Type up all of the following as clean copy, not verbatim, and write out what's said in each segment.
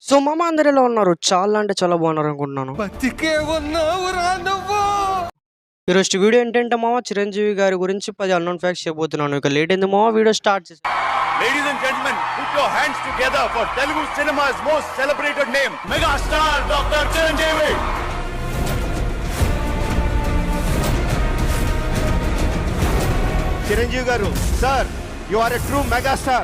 So మామ అందరు ఎలా ఉన్నారు? చాలా అంటే చాలా బాగున్నారు అనుకుంటున్నాను. బతికే ఉన్నావురా నువ్వు. ఈరోజు వీడియో ఏంటంటే మామ చిరంజీవి గారి గురించి 10 అన్నోన్ ఫ్యాక్ట్స్ చెప్పబోతున్నాను. ఇక లేట్ ఎందుకు మామ వీడియో స్టార్ట్ చేసి. Ladies and gentlemen, put your hands together for Telugu cinema's most celebrated name, Megastar Dr. Chiranjeevi. Chiranjeevi garu, sir, you are a true megastar.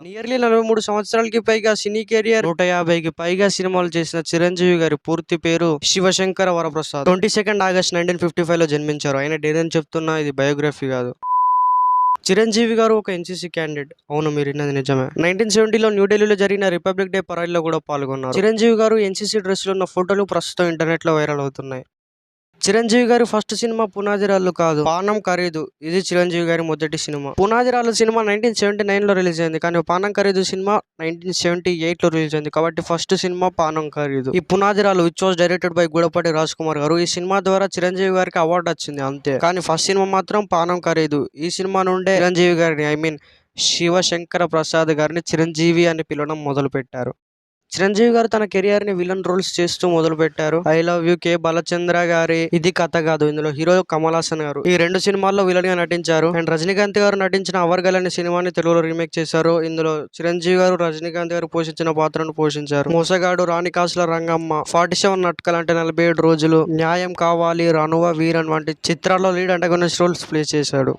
Nearly 43 సంవత్సరాలకి పైగా సినీ కెరియర్, 150కి పైగా సినిమాలు చేసిన చిరంజీవి గారి పూర్తి పేరు శివశంకర వరప్రసాద్. 22 ఆగస్ట్ 1955లో జన్మించారు. ఆయన డేదని చెప్తున్నా, ఇది బయోగ్రఫీ కాదు. చిరంజీవి గారు ఒక ఎన్సీసీ క్యాండిడేట్. అవును, మీరు విన్నది నిజమే. 1970లో న్యూఢిల్లీలో జరిగిన రిపబ్లిక్ డే పరేడ్ లో కూడా పాల్గొన్నారు. చిరంజీవి గారు ఎన్సీసీ డ్రెస్ లో ఉన్న ఫోటోలు ప్రస్తుతం ఇంటర్నెట్ లో వైరల్ అవుతున్నాయి. చిరంజీవి గారి ఫస్ట్ సినిమా పునాదిరాళ్ళు కాదు, పానం ఖరీదు. ఇది చిరంజీవి గారి మొదటి సినిమా. పునాదిరాళ్ళు సినిమా 1979లో రిలీజ్ అయింది, కానీ పానం ఖరీదు సినిమా 1978లో రిలీజ్ అయింది. కాబట్టి ఫస్ట్ సినిమా పానం ఖరీదు. ఈ Punadhirallu which was directed by Gudapati Raj Kumar గారు. ఈ సినిమా ద్వారా చిరంజీవి గారికి అవార్డు వచ్చింది అంతే. కానీ ఫస్ట్ సినిమా మాత్రం పానం ఖరీదు. ఈ సినిమా నుండే చిరంజీవి గారిని శివశంకర ప్రసాద్ గారిని చిరంజీవి అని పిలవడం మొదలు పెట్టారు. చిరంజీవి గారు తన కెరియర్ ని విలన్ రోల్స్ చేస్తూ మొదలు పెట్టారు. ఐ లవ్ యూ, కే బాలచంద్ర గారి ఇది కథ కాదు, ఇందులో హీరో కమల్ హాసన్ గారు ఈ 2 సినిమాల్లో విలన్ గా నటించారు. అండ్ రజనీకాంత్ గారు నటించిన అవర్గల్ అనే సినిమాని తెలుగులో రీమేక్ చేశారు. ఇందులో చిరంజీవి గారు రజనీకాంత్ గారు పోషించిన పాత్రను పోషించారు. మోసగాడు, రాణికాసుల రంగమ్మ, 47 నట్కల్ అంటే 47 రోజులు, న్యాయం కావాలి, రనువ వీరన్ వంటి చిత్రాల్లో లీడ్ అంటగనిస్ట్ రోల్స్ ప్లే చేశాడు.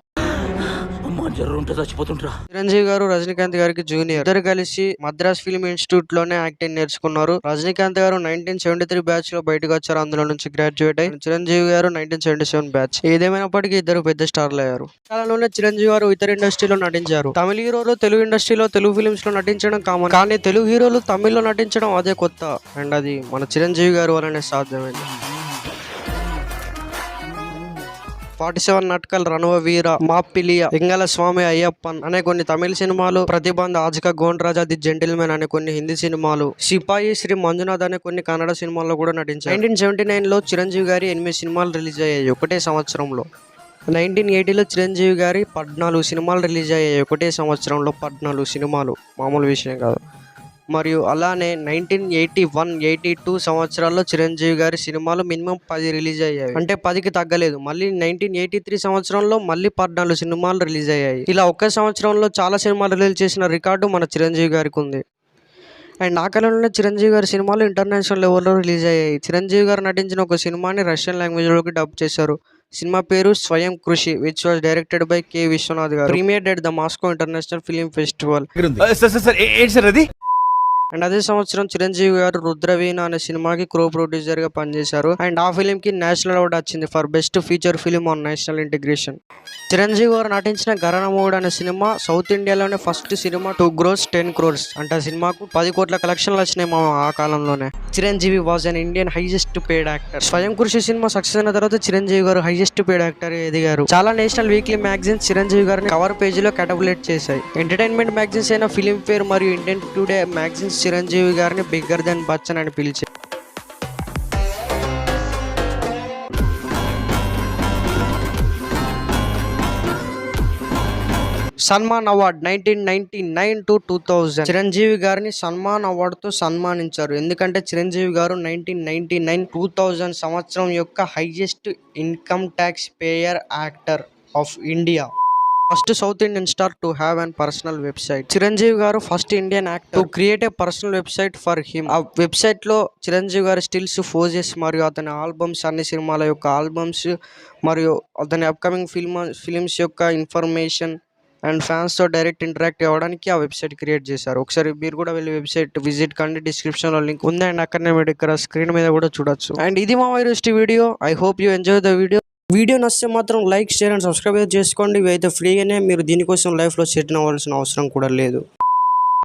చిరంజీవి గారు రజనీకాంత్ గారికి జూనియర్. ఇద్దరు కలిసి మద్రాస్ ఫిల్మ్ ఇన్స్టిట్యూట్ లోనే యాక్టింగ్ నేర్చుకున్నారు. రజనీకాంత్ గారు 1973 బ్యాచ్ లో బయటకు వచ్చారు. అందులో నుంచి గ్రాడ్యుయేట్ అయ్యి చిరంజీవి గారు 1977 బ్యాచ్. ఏదేమైనప్పటికీ ఇద్దరు పెద్ద స్టార్లు అయ్యారు. కాలంలోనే చిరంజీవి గారు ఇతర ఇండస్ట్రీలో నటించారు. తమిళ హీరోలు తెలుగు ఇండస్ట్రీలో తెలుగు ఫిలిమ్స్ లో నటించడం కామన్, కానీ తెలుగు హీరోలు తమిళ్లో నటించడం అదే కొత్త. అండ్ అది మన చిరంజీవి గారు వల్లనే సాధ్యమైంది. 47 నట్కల్, రనువ వీర, మాపిలియ, ఎంగల స్వామి అయ్యప్పన్ అనే కొన్ని తమిళ సినిమాలు, ప్రతిబంధ, ఆజ్కా గోండ్రాజా, ది జెంటిల్మెన్ అనే కొన్ని హిందీ సినిమాలు, సిపాయి శ్రీ మంజునాథ్ అనే కొన్ని కన్నడ సినిమాల్లో కూడా నటించారు. 1979లో చిరంజీవి గారి 8 సినిమాలు రిలీజ్ అయ్యాయి ఒకటే సంవత్సరంలో. 1980లో చిరంజీవి గారి 14 సినిమాలు రిలీజ్ అయ్యాయి ఒకటే సంవత్సరంలో. 14 సినిమాలు మామూలు విషయం కాదు. మరియు అలానే 1981-82 సంవత్సరాల్లో చిరంజీవి గారి సినిమాలు మినిమం 10 రిలీజ్ అయ్యాయి. అంటే 10కి తగ్గలేదు. మళ్ళీ 1983 సంవత్సరంలో మళ్ళీ 14 సినిమాలు రిలీజ్ అయ్యాయి. ఇలా ఒకే సంవత్సరంలో చాలా సినిమాలు రిలీజ్ చేసిన రికార్డు మన చిరంజీవి గారికి ఉంది. అండ్ ఆ కాలంలోనే చిరంజీవి గారి సినిమాలు ఇంటర్నేషనల్ లెవెల్లో రిలీజ్ అయ్యాయి. చిరంజీవి గారు నటించిన ఒక సినిమాని రష్యన్ లాంగ్వేజ్లోకి డబ్ చేశారు. సినిమా పేరు Swayam Krushi, which was directed by K Viswanath గారు. Premiered at the Moscow International Film Festival. And అదే సంవత్సరం చిరంజీవి గారు రుద్రవీణ అనే సినిమాకి కో ప్రొడ్యూసర్ గా పనిచేశారు. అండ్ ఆ ఫిలిం కి నేషనల్ అవార్డు వచ్చింది for best feature film on national integration. Chiranjeevi గారు నటించిన గరణమోగుడు అనే సినిమా సౌత్ ఇండియాలోనే ఫస్ట్ సినిమా 2 crores 10 crores అంటే ఆ సినిమాకు 10 కోట్ల కలెక్షన్లు వచ్చినాయి మా ఆ కాలంలోనే. Chiranjeevi was an Indian highest paid actor. స్వయం కృషి సినిమా సక్సెస్ అయిన తర్వాత చిరంజీవి గారు హైయెస్ట్ పేడ్ యాక్టర్ ఎదిగారు. చాలా నేషనల్ వీక్లీ మ్యాగజైన్స్ చిరంజీవి గారిని కవర్ పేజీలో కేటబులేట్ చేశాయి. ఎంటర్టైన్మెంట్ మ్యాగజైన్స్ అయిన ఫిలిం ఫేర్ మరియు ఇండియన్ టుడే మ్యాగజైన్స్ చిరంజీవి గారిని బిగ్గర్ దెన్ బచ్చన్ అని పిలిచారు. సన్మాన్ అవార్డ్ 1999 to 2000 చిరంజీవి గారిని సన్మాన్ అవార్డుతో సన్మానించారు. ఎందుకంటే చిరంజీవి గారు 1999-2000 సంవత్సరం యొక్క highest income tax payer actor of India. First South Indian star to have an personal website. Chiranjeevi గారు first Indian actor to create a personal website for him. ఆ వెబ్సైట్ లో చిరంజీవి గారి స్టిల్స్, ఫోజెస్ మరియు అతని ఆల్బమ్స్, అన్ని సినిమాల యొక్క ఆల్బమ్స్ మరియు అతని అప్కమింగ్ ఫిల్మ్స్ యొక్క ఇన్ఫర్మేషన్ అండ్ ఫ్యాన్స్ తో డైరెక్ట్ ఇంటరాక్ట్ అవ్వడానికి ఆ వెబ్సైట్ క్రియేట్ చేశారు. ఒకసారి మీరు కూడా వెళ్ళి వెబ్సైట్ విజిట్ కండి, డిస్క్రిప్షన్ లో లింక్ ఉంది. అండ్ అక్కడనే మీరు ఇక్కడ స్క్రీన్ మీద కూడా చూడొచ్చు. అండ్ ఇది మా virus video. I hope you enjoy the video నచ్చితే మాత్రం లైక్, షేర్ అండ్ సబ్స్క్రైబ్ చేసుకోండి. ఇవి అయితే ఫ్రీగానే, మీరు దీనికోసం లైఫ్లో సెటిల్ అవ్వాల్సిన అవసరం కూడా లేదు.